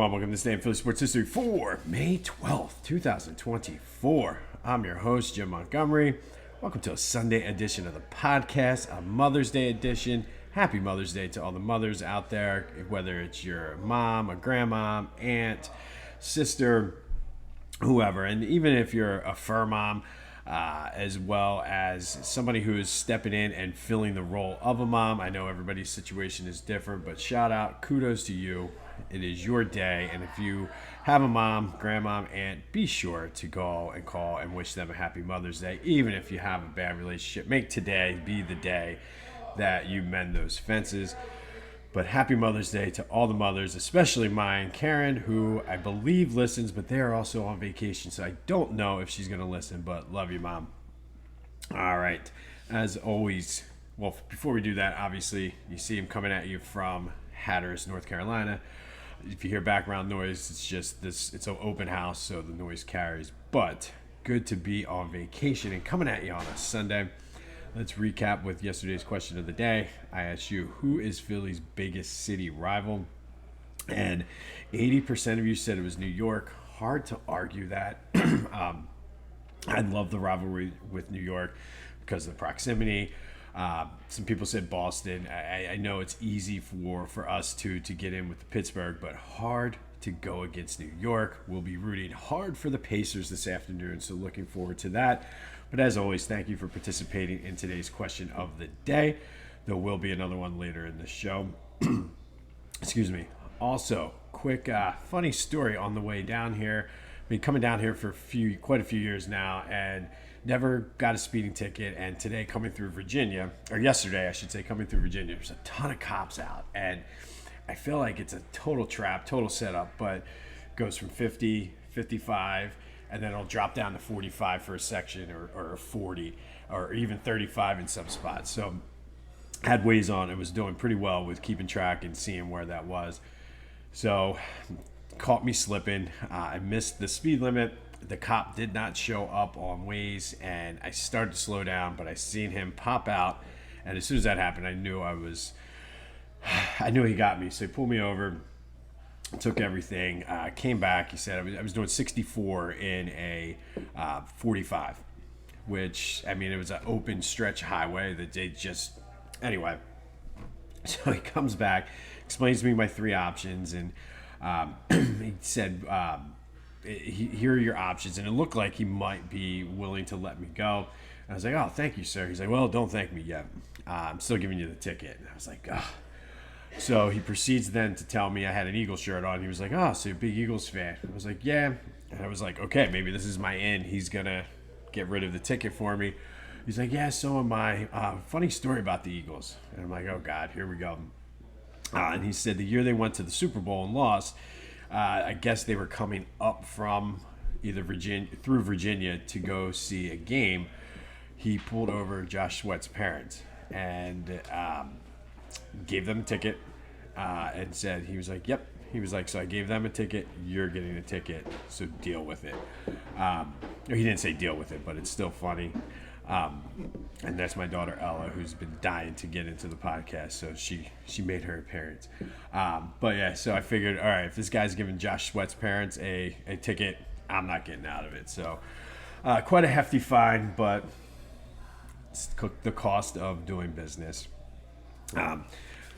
everyone. Welcome to this day in Philly Sports History for May 12th, 2024. I'm your host, Jim Montgomery. Welcome to a Sunday edition of the podcast, a Mother's Day edition. Happy Mother's Day to all the mothers out there, whether it's your mom, a grandma, aunt, sister, whoever. And even if you're a fur mom, as well as somebody who is stepping in and filling the role of a mom. I know everybody's situation is different, but shout out, kudos to you. It is your day, and if you have a mom, grandma, aunt, be sure to go and call and wish them a happy Mother's Day. Even if you have a bad relationship, make today be the day that you mend those fences. But happy Mother's Day to all the mothers, especially mine, Karen, who I believe listens, but they are also on vacation, so I don't know if she's going to listen, but love you, Mom. All right. As always, well, before we do that, obviously, you see him coming at you from Hatteras, North Carolina. If you hear background noise, it's just this, it's an open house, so the noise carries. But good to be on vacation and coming at you on a Sunday. Let's recap with yesterday's question of the day. I asked you, who is Philly's biggest city rival? And 80% of you said it was New York. Hard to argue that. I love the rivalry with New York because of the proximity. Some people said Boston. I know it's easy for us to get in with the Pittsburgh, but hard to go against New York. We'll be rooting hard for the Pacers this afternoon, so looking forward to that. But as always, thank you for participating in today's question of the day. There will be another one later in the show. Excuse me. Also, quick funny story on the way down here. I've been coming down here for quite a few years now and never got a speeding ticket. And today coming through Virginia, or yesterday I should say, coming through Virginia, there's a ton of cops out. And I feel like it's a total trap, total setup, but it goes from 50, 55, and then it'll drop down to 45 for a section or 40 or even 35 in some spots. So had Waze on. It was doing pretty well with keeping track and seeing where that was. So caught me slipping. I missed the speed limit. The cop did not show up on Waze, and I started to slow down, but I seen him pop out. And as soon as that happened, I knew he got me. So he pulled me over, took everything, came back. He said I was doing 64 in a 45, which, I mean, it was an open stretch highway that they just, anyway. So he comes back, explains to me my three options, and he said, here are your options. And it looked like he might be willing to let me go. And I was like, oh, thank you, sir. He's like, well, don't thank me yet. I'm still giving you the ticket. And I was like, oh. So he proceeds then to tell me I had an Eagles shirt on. He was like, oh, so you're a big Eagles fan. I was like, yeah. And I was like, okay, maybe this is my in. He's going to get rid of the ticket for me. He's like, yeah, so am I. Funny story about the Eagles. And I'm like, oh, God, here we go. And he said the year they went to the Super Bowl and lost, I guess they were coming up from either Virginia to go see a game. He pulled over Josh Sweat's parents and gave them a ticket and said, he was like, yep. He was like, so I gave them a ticket, you're getting a ticket, so deal with it. He didn't say deal with it, but it's still funny. And that's my daughter Ella, who's been dying to get into the podcast, so she made her appearance. But yeah, so I figured, all right, if this guy's giving Josh Sweat's parents a ticket, I'm not getting out of it. So quite a hefty fine, but it's the cost of doing business. All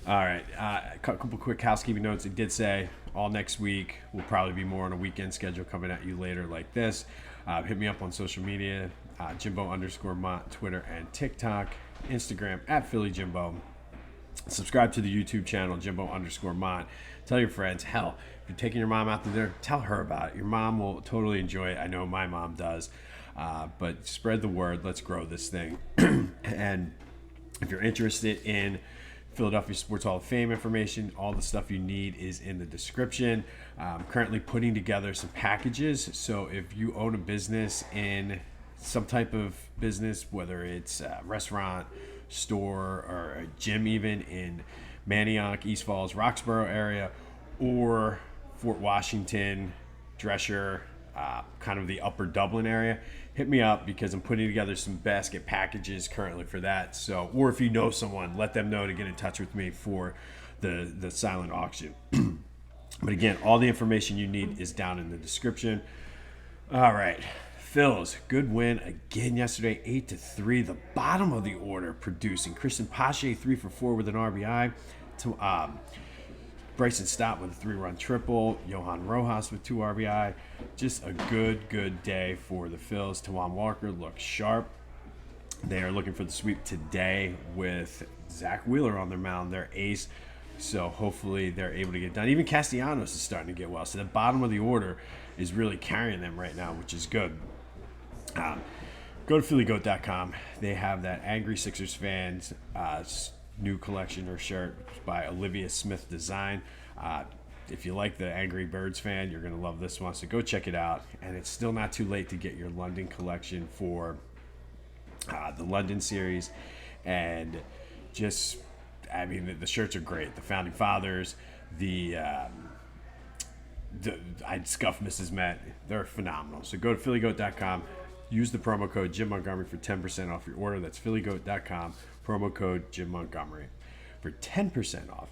right, a couple quick housekeeping notes. It did say all next week. Will probably be more on a weekend schedule coming at you later like this. Hit me up on social media, Jimbo_Mont, Twitter and TikTok, Instagram at PhillyJimbo. Subscribe to the YouTube channel, Jimbo_Mont. Tell your friends. Hell, if you're taking your mom out to dinner, tell her about it. Your mom will totally enjoy it. I know my mom does. But spread the word. Let's grow this thing. And if you're interested in Philadelphia Sports Hall of Fame information, all the stuff you need is in the description. I'm currently putting together some packages. So if you own a business in some type of business, whether it's a restaurant, store, or a gym even in Manioc, East Falls, Roxborough area, or Fort Washington, Dresher, kind of the upper Dublin area, hit me up because I'm putting together some basket packages currently for that. So, or if you know someone, let them know to get in touch with me for the silent auction. But again, all the information you need is down in the description. All right. Phils, good win again yesterday, 8-3. The bottom of the order producing. Christian Pache, 3 for 4 with an RBI. Bryson Stott with a 3-run triple. Johan Rojas with 2 RBI. Just a good day for the Phils. Tawan Walker looks sharp. They are looking for the sweep today with Zach Wheeler on their mound, their ace. So hopefully they're able to get done. Even Castellanos is starting to get well. So the bottom of the order is really carrying them right now, which is good. Go to phillygoat.com. They have that Angry Sixers fans new collection or shirt by Olivia Smith Design. If you like the Angry Birds fan, you're going to love this one. So go check it out. And it's still not too late to get your London collection for the London series. And just, I mean, the shirts are great. The Founding Fathers, I'd scuff Mrs. Met. They're phenomenal. So go to phillygoat.com. Use the promo code Jim Montgomery for 10% off your order. That's phillygoat.com. Promo code Jim Montgomery for 10% off.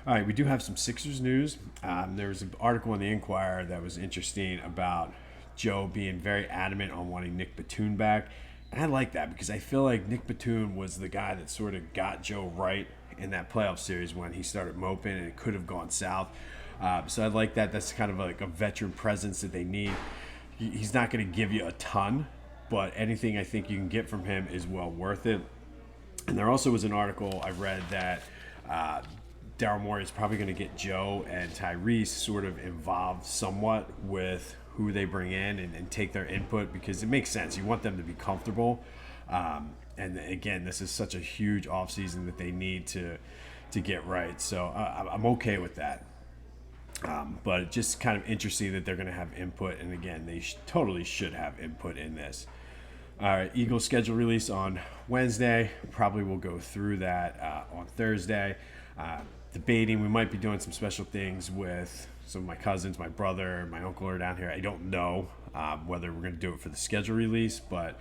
All right, we do have some Sixers news. There was an article in the Inquirer that was interesting about Joe being very adamant on wanting Nick Batum back. And I like that because I feel like Nick Batum was the guy that sort of got Joe right in that playoff series when he started moping and it could have gone south. So I like that. That's kind of like a veteran presence that they need. He's not going to give you a ton, but anything I think you can get from him is well worth it. And there also was an article I read that Daryl Morey is probably going to get Joe and Tyrese sort of involved somewhat with who they bring in and take their input because it makes sense. You want them to be comfortable. And again, this is such a huge offseason that they need to get right. So I'm okay with that. But it's just kind of interesting that they're going to have input. And again, they totally should have input in this. All right, Eagles schedule release on Wednesday. Probably will go through that on Thursday. Debating, we might be doing some special things with some of my cousins, my brother, my uncle are down here. I don't know whether we're going to do it for the schedule release, but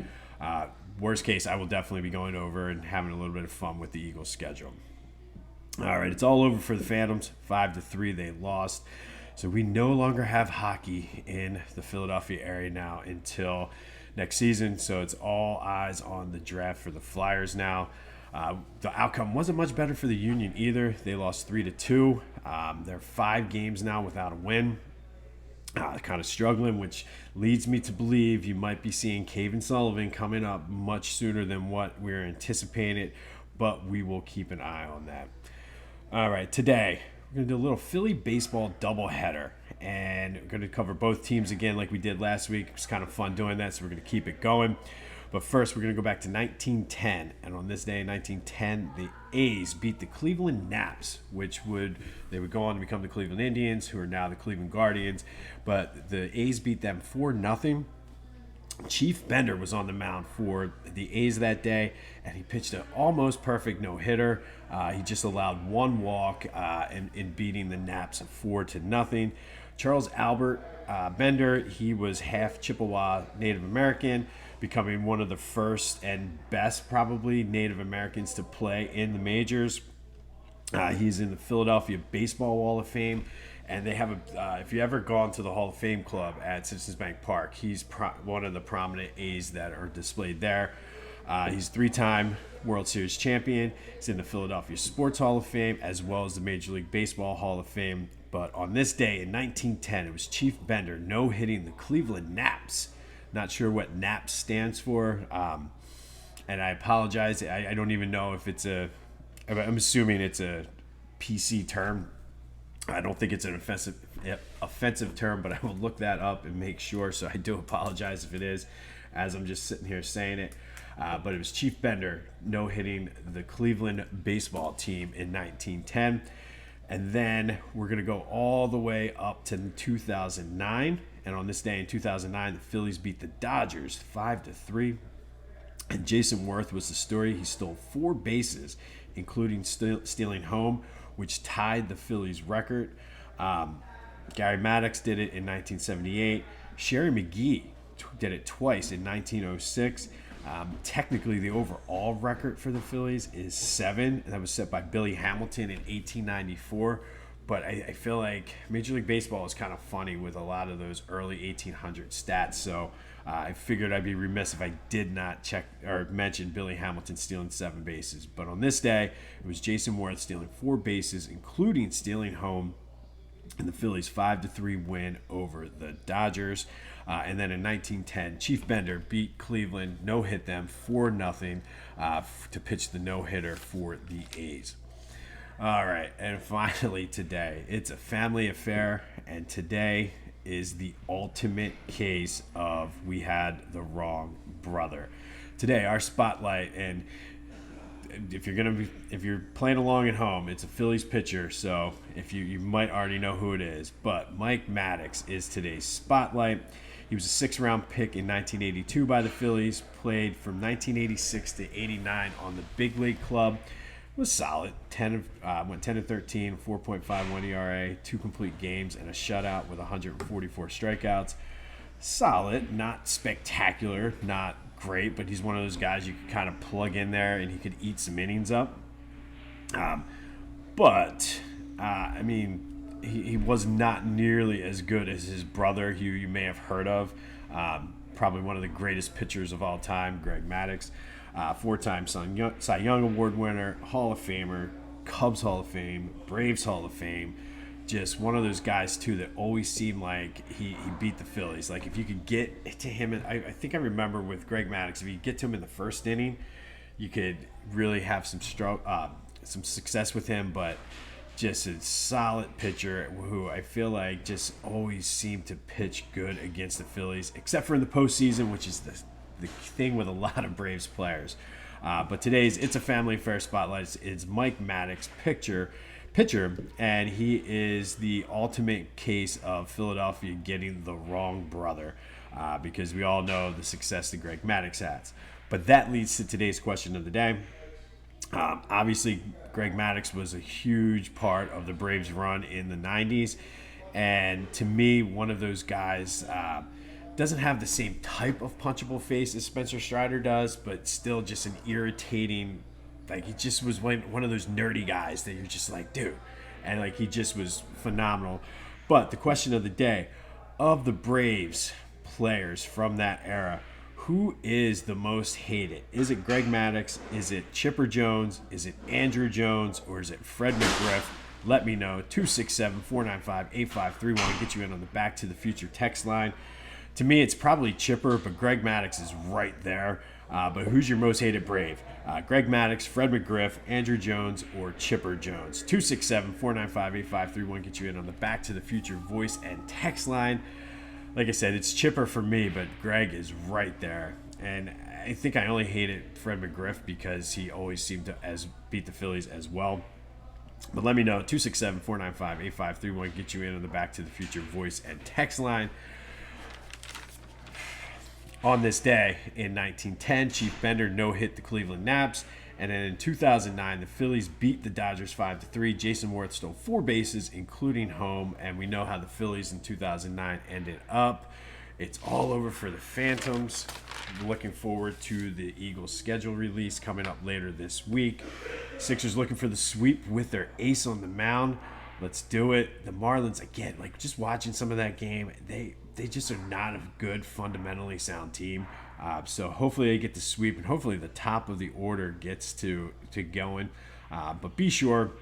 worst case, I will definitely be going over and having a little bit of fun with the Eagles schedule. All right, it's all over for the Phantoms. 5-3, they lost. So we no longer have hockey in the Philadelphia area now until next season. So it's all eyes on the draft for the Flyers now. The outcome wasn't much better for the Union either. They lost 3-2. They're 5 games now without a win. Kind of struggling, which leads me to believe you might be seeing Caven Sullivan coming up much sooner than what we're anticipating, but we will keep an eye on that. All right, today we're going to do a little Philly baseball doubleheader, and we're going to cover both teams again like we did last week. It was kind of fun doing that, so we're going to keep it going. But first, we're going to go back to 1910, and on this day in 1910, the A's beat the Cleveland Naps, they would go on to become the Cleveland Indians, who are now the Cleveland Guardians. But the A's beat them 4-0. Chief Bender was on the mound for the A's that day, and he pitched an almost perfect no-hitter. He just allowed 1 walk in beating the Naps 4-0. Charles Albert Bender, he was half Chippewa Native American, becoming one of the first and best probably Native Americans to play in the majors. He's in the Philadelphia Baseball Hall of Fame. And they have if you ever gone to the Hall of Fame Club at Citizens Bank Park, he's one of the prominent A's that are displayed there. He's 3-time World Series champion. He's in the Philadelphia Sports Hall of Fame as well as the Major League Baseball Hall of Fame. But on this day in 1910, it was Chief Bender no-hitting the Cleveland Naps. Not sure what NAPS stands for. And I apologize. I don't even know if it's I'm assuming it's a PC term. I don't think it's an offensive term, but I will look that up and make sure. So I do apologize if it is, as I'm just sitting here saying it. But it was Chief Bender no-hitting the Cleveland baseball team in 1910. And then we're going to go all the way up to 2009. And on this day in 2009, the Phillies beat the Dodgers 5-3. And Jayson Werth was the story. He stole 4 bases, including stealing home, which tied the Phillies record. Gary Maddux did it in 1978. Sherry McGee did it twice in 1906. Technically, the overall record for the Phillies is 7. And that was set by Billy Hamilton in 1894. But I feel like Major League Baseball is kind of funny with a lot of those early 1800 stats. So I figured I'd be remiss if I did not check or mention Billy Hamilton stealing 7 bases. But on this day, it was Jayson Werth stealing 4 bases, including stealing home in the Phillies' 5-3 win over the Dodgers. And then in 1910, Chief Bender beat Cleveland, no-hit them 4-0 to pitch the no-hitter for the A's. All right, and finally today, it's a family affair, and today is the ultimate case of we had the wrong brother. Today, our spotlight, and if you're playing along at home, it's a Phillies pitcher, so if you might already know who it is, but Mike Maddux is today's spotlight. He was a 6th-round pick in 1982 by the Phillies, played from 1986 to 89 on the big league club. Was solid. Went 10-13, 4.51 ERA, 2 complete games, and a shutout with 144 strikeouts. Solid, not spectacular, not great, but he's one of those guys you could kind of plug in there and he could eat some innings up. He was not nearly as good as his brother, who you may have heard of. Probably one of the greatest pitchers of all time, Greg Maddux. 4-time Cy Young Award winner, Hall of Famer, Cubs Hall of Fame, Braves Hall of Fame. Just one of those guys, too, that always seemed like he beat the Phillies. Like, if you could get to him, I think I remember with Greg Maddux, if you get to him in the first inning, you could really have some success with him. But just a solid pitcher who I feel like just always seemed to pitch good against the Phillies, except for in the postseason, which is the thing with a lot of Braves players. But today's It's a Family Affair spotlight is Mike Maddux, pitcher, and he is the ultimate case of Philadelphia getting the wrong brother, because we all know the success that Greg Maddux has. But that leads to today's question of the day. Obviously, Greg Maddux was a huge part of the Braves' run in the 90s, and to me, one of those guys doesn't have the same type of punchable face as Spencer Strider does, but still just an irritating, like, he just was one of those nerdy guys that you're just like, dude. And, like, he just was phenomenal. But the question of the day, of the Braves players from that era, who is the most hated? Is it Greg Maddux? Is it Chipper Jones? Is it Andrew Jones? Or is it Fred McGriff? Let me know. 267-495-8531. Get you in on the Back to the Future text line. To me, it's probably Chipper, but Greg Maddux is right there. But who's your most hated Brave? Greg Maddux, Fred McGriff, Andrew Jones, or Chipper Jones? 267-495-8531. Get you in on the Back to the Future voice and text line. Like I said, it's Chipper for me, but Greg is right there. And I think I only hated Fred McGriff because he always seemed to beat the Phillies as well. But let me know. 267-495-8531. Get you in on the Back to the Future voice and text line. On this day in 1910, Chief Bender no-hit the Cleveland Naps. And then in 2009, the Phillies beat the Dodgers 5-3. Jayson Werth stole 4 bases, including home. And we know how the Phillies in 2009 ended up. It's all over for the Phantoms. Looking forward to the Eagles' schedule release coming up later this week. Sixers looking for the sweep with their ace on the mound. Let's do it. The Marlins, again, like, just watching some of that game, they just are not a good, fundamentally sound team. So hopefully they get the sweep, and hopefully the top of the order gets to going. But be sure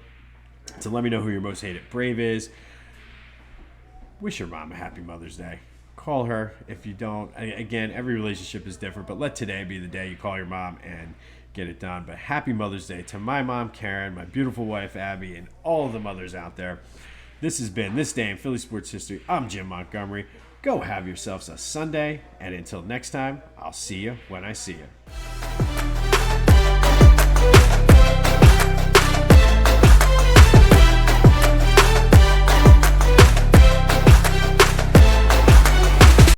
to let me know who your most hated Brave is. Wish your mom a happy Mother's Day. Call her if you don't. Again, every relationship is different, but let today be the day you call your mom and get it done. But happy Mother's Day to my mom, Karen, my beautiful wife, Abby, and all of the mothers out there. This has been This Day in Philly Sports History. I'm Jim Montgomery. Go have yourselves a Sunday, and until next time, I'll see you when I see you.